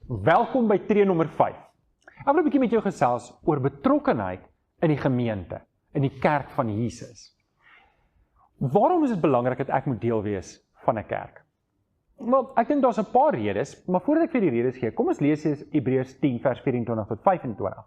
Welkom by tree nommer 5. Ek wil 'n bietjie met jou gesels oor betrokkenheid in die gemeente, in die kerk van Jesus. Waarom is dit belangrik dat ek moet deel wees van 'n kerk? Wel, ek dink daar's 'n paar redes, maar voordat ek vir die redes gee, kom ons lees eers Hebreërs 10 vers 24 tot 25.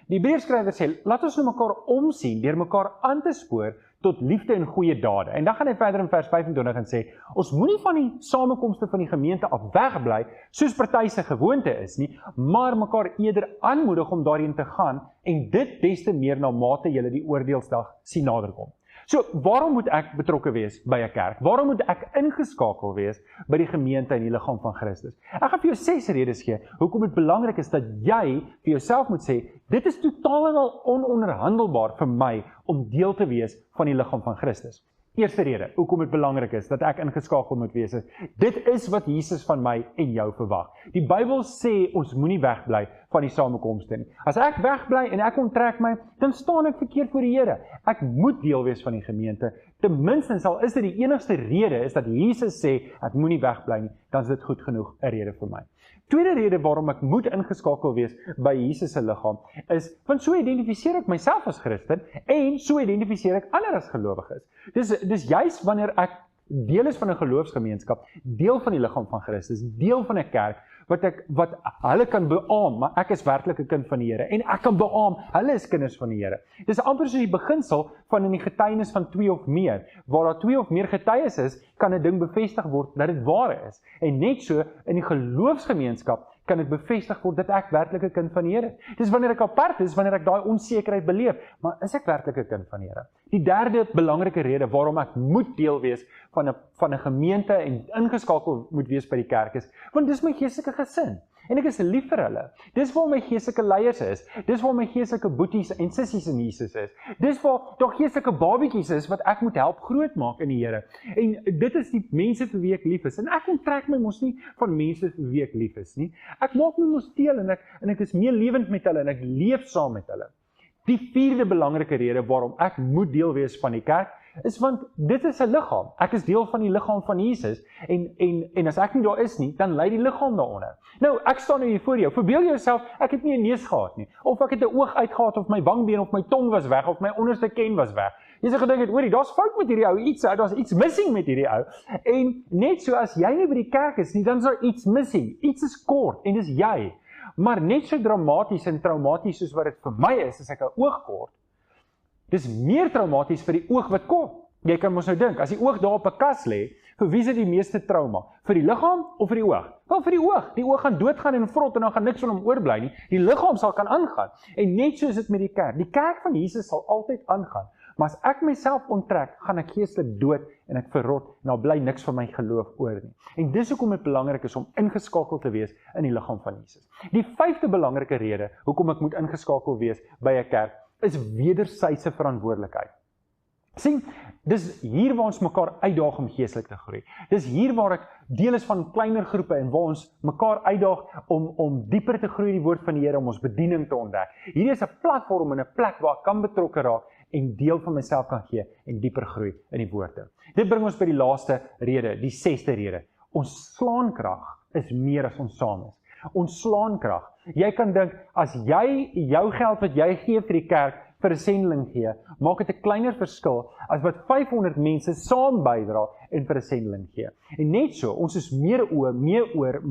Die Hebreërskrywer sê, laat ons nou mekaar omsien deur mekaar aan te spoor tot liefde en goeie dade. En dan gaan hy verder in vers 25 en sê, ons moenie van die samekomste van die gemeente af wegbly, soos party se gewoonte is nie, maar mekaar eerder aanmoedig om daarin te gaan, en dit des te meer na mate julle die oordeelsdag sien naderkom. So, waarom moet ek betrokke wees by 'n kerk? Waarom moet ek ingeskakel wees by die gemeente en die liggaam van Christus? Ek gaan vir jou 6 redes gee, hoekom dit belangrik is dat jy vir jouself moet sê, dit is totaal en al ononderhandelbaar vir my om deel te wees van die liggaam van Christus. Eerste rede, hoekom dit belangrik is dat ek ingeskakel moet wees, dit is wat Jesus van my en jou verwag. Die Bybel sê ons moenie wegbly van die samekomste nie. As ek wegbly en ek onttrek my, dan staan ek verkeerd voor die Here. Ek moet deel wees van die gemeente. Ten minste al is dit die enigste rede is dat Jesus sê ek moenie wegbly nie, dan is dit goed genoeg 'n rede vir my. Tweede rede waarom ek moet ingeskakel wees by Jesus se liggaam is, want so identifiseer ek myself as Christen en so identifiseer ek ander as gelowiges. Dis juis wanneer ek deel is van 'n geloofsgemeenskap, deel van die liggaam van Christus, deel van 'n kerk, wat hulle kan beamoen, maar ek is werklik 'n kind van die Here, en ek kan beamoen, hulle is kinders van die Here. Dis amper soos die beginsel van in die getuienis van 2 of meer, waar daar 2 of meer getuies is, kan 'n ding bevestig word dat dit waar is. En net so, in die geloofsgemeenskap, kan dit bevestig word dat ek werklik 'n kind van die Here. Dis wanneer ek apart is, wanneer ek daai onsekerheid beleef, maar is ek werklik 'n kind van die Here? Die derde belangrike rede waarom ek moet deel wees van 'n gemeente en ingeskakel moet wees by die kerk is, want dis my geestelike gesin. En ek is lief vir hulle. Dis waar my geestelike leiers is. Dis waar my geestelike boeties en sissies in Jesus is. Dis waar daar geestelike babietjies is wat ek moet help grootmaak in die Here. En dit is die mense vir wie ek lief is. En ek onttrek my mos nie van mense vir wie ek lief is nie. Ek maak my mos deel en ek is meer lewend met hulle en ek leef saam met hulle. Die vierde belangrike rede waarom ek moet deel wees van die kerk is want dit is 'n liggaam. Ek is deel van die liggaam van Jesus en as ek nie daar is nie, dan lê die liggaam daaronder. Nou, ek staan nou hier voor jou. Verbeel jouself, ek het nie 'n neus gehad nie, of ek het 'n oog uitgehaat of my wangbeen of my tong was weg of my onderste ken was weg. Jy sê gedink het, hoorie, daar's fout met hierdie ou, daar's iets missing met hierdie ou. En net so as jy nie by die kerk is nie, dan is daar iets missing. Iets is kort en dis jy. Maar net so dramaties en traumaties soos wat dit vir my is as ek 'n oog kort, dis meer traumaties vir die oog wat kom. Jy kan mos nou dink, as die oog daar op 'n kas lê, vir wie is dit die meeste trauma? Vir die liggaam of vir die oog? Wel, vir die oog. Die oog gaan doodgaan en vrot en dan gaan niks van hom oorbly nie. Die liggaam sal kan aangaan. En net so is dit met die kerk. Die kerk van Jesus sal altyd aangaan. Maar as ek myself onttrek, gaan ek geestelik dood en ek verrot en daar bly niks van my geloof oor nie. En dis hoekom dit belangrik is om ingeskakel te wees in die liggaam van Jesus. Die 5de belangrike rede hoekom ek moet ingeskakel wees by 'n kerk is wederwysige verantwoordelikheid. Sien, dis hier waar ons mekaar uitdaag om geestelik te groei. Dis hier waar ek deel is van kleiner groepe en waar ons mekaar uitdaag om dieper te groei in die woord van die Here, om ons bediening te ontdek. Hierdie is 'n platform en 'n plek waar ek kan betrokke raak en deel van myself kan gee en dieper groei in die woorde. Dit bring ons by die laaste rede, die 6de rede. Ons slaankrag is meer as ons saam is. Ons slaankrag. Jy kan dink, as jy jou geld wat jy gee vir die kerk vir 'n sendeling gee, maak dit 'n kleiner verskil as wat 500 mense saam bydra en vir 'n sendeling gee. En net so, ons is meer oë, meer oor,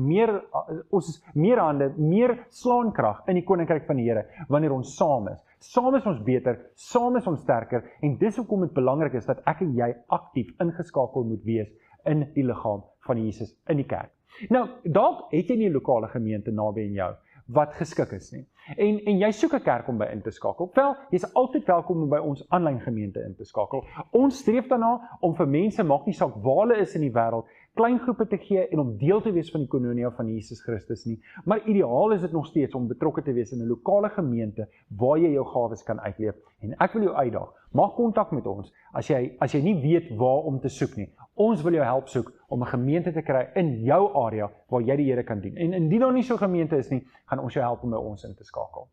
ons is meer hande, meer slaankrag in die koninkryk van die Here wanneer ons saam is. Saam is ons beter, saam is ons sterker en dis hoekom dit belangrik is dat ek en jy aktief ingeskakel moet wees in die liggaam van Jesus in die kerk. Nou, dalk het jy nie 'n lokale gemeente naby aan jou wat geskik is nie. En jy soek 'n kerk om by in te skakel. Wel, jy's altyd welkom om by ons aanlyn gemeente in te skakel. Ons streef daarna om vir mense, maak nie saak waar hulle is in die wêreld, klein groepe te gee en om deel te wees van die kononia van Jesus Christus nie. Maar ideaal is dit nog steeds om betrokke te wees in 'n lokale gemeente waar jy jou gawes kan uitleef. En ek wil jou uitdaag, maak kontak met ons as jy nie weet waar om te soek nie. Ons wil jou help soek om 'n gemeente te kry in jou area waar jy die Here kan dien. En indien daar nie so 'n gemeente is nie, gaan ons jou help om by ons in te skakel.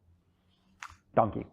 Dankie.